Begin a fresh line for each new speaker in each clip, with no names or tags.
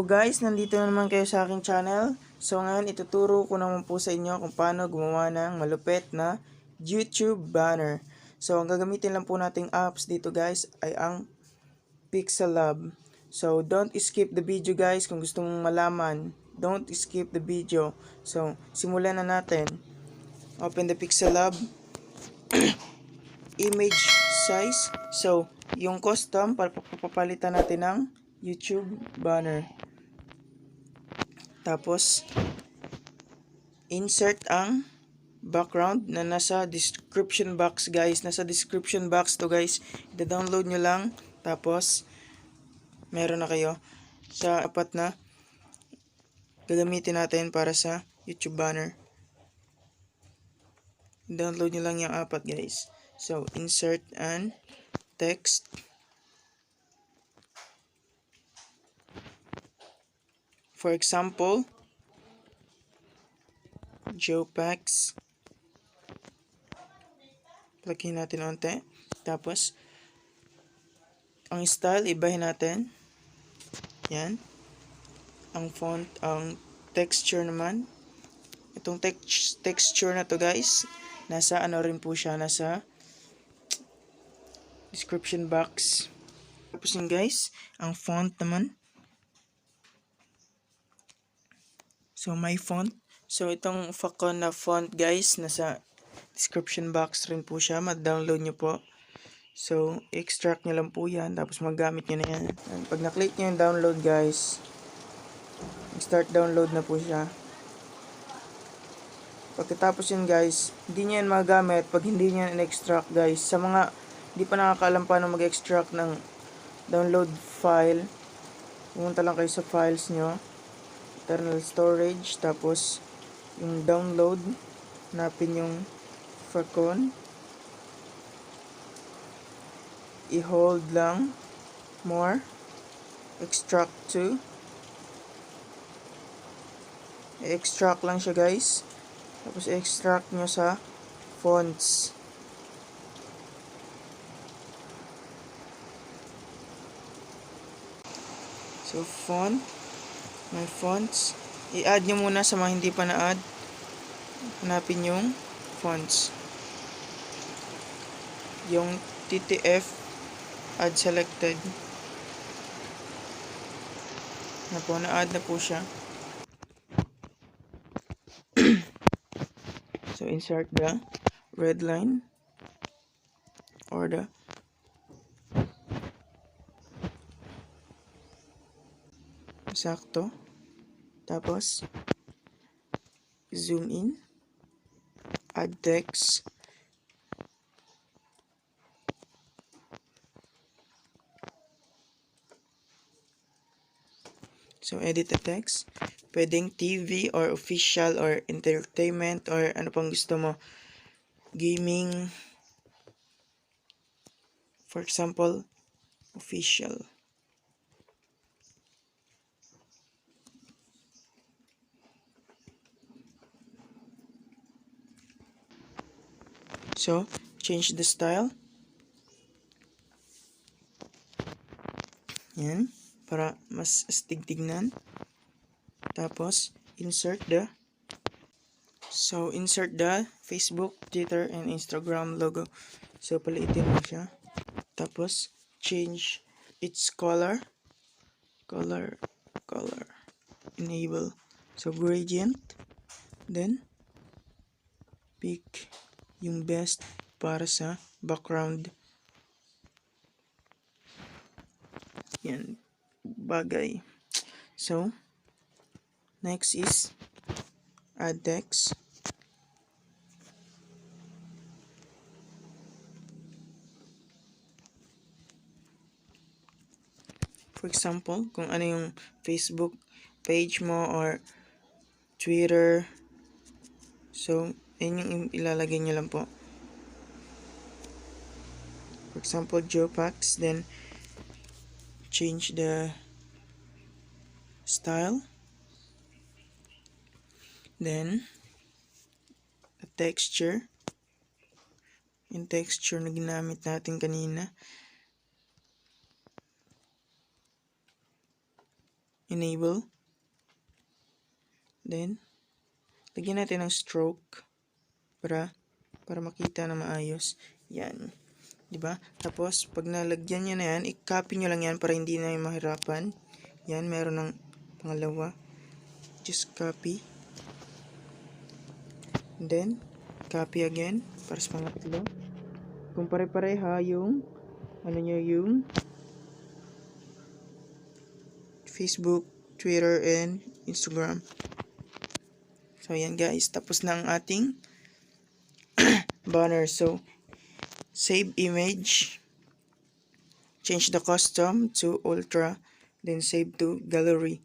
Hello guys, nandito na naman kayo sa aking channel. So ngayon ituturo ko naman po sa inyo kung paano gumawa ng malupit na YouTube banner. So ang gagamitin lang po nating apps dito guys ay ang PixelLab. So don't skip the video guys kung gusto mong malaman. Don't skip the video. So simulan na natin. Open the PixelLab. Image size. So yung custom, papalitan natin ng YouTube banner. Tapos insert ang background na nasa description box guys. Nasa description box to guys. I-download nyo lang. Tapos meron na kayo sa apat na gagamitin natin para sa YouTube banner. I-download nyo lang yung apat guys. So insert and text. For example, Jopax. Lagyan natin onte. Tapos, ang style, ibahin natin. Yan. Ang font, ang texture naman. Itong texture na to guys, nasa ano rin po siya, nasa description box. Tapos yun guys, ang font naman. So, my font. So, itong Facon na font guys, nasa description box rin po siya. Ma-download nyo po. So, extract nyo lang po yan. Tapos, magamit nyo na yan. Pag na-click nyo yung download guys, start download na po siya. Pagkatapos yun guys, hindi nyo yan magamit pag hindi nyo yan in-extract guys. Sa mga hindi pa nakakaalam paano mag-extract ng download file, pumunta lang kayo sa files nyo. Internal storage, tapos yung download, hanapin yung Facon, i-hold lang, more, extract to, i-extract lang siya guys, tapos i-extract nyo sa fonts. So font, my fonts, i-add nyo muna sa mga hindi pa na-add. Hanapin yung fonts. Yung TTF, add selected. Na-add na po siya. So, insert the red line or the sakto. Tapos, zoom in, add text, so edit the text, pwedeng TV or official or entertainment or ano pang gusto mo, gaming, for example, official. So, change the style. Yan. Para mas astig tignan. Tapos, insert the Facebook, Twitter, and Instagram logo. So, paliitin mo siya. Tapos, change its color. Enable. So, gradient. Then, pick yung best para sa background. Yan, bagay. So, next is add text. For example, kung ano yung Facebook page mo or Twitter. So, yun yung ilalagay nyo lang po. For example, Jopax. Then, change the style. Then, the texture. Yung texture na ginamit natin kanina. enable. Then, lagyan natin ng stroke para makita na maayos. Yan. 'Di ba? Tapos, pag nalagyan niyo na yan, i-copy nyo lang yan para hindi na yung mahirapan. Yan, meron ng pangalawa. Just copy. And then, copy again para sa pangatlo. Kung pare-pareha yung yung Facebook, Twitter, and Instagram. So, yan guys. Tapos na ang ating banner. So, save image. Change the custom to ultra. Then, save to gallery.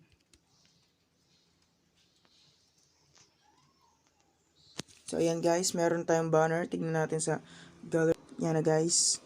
So, ayan guys. Meron tayong banner. Tignan natin sa gallery. Yan na guys.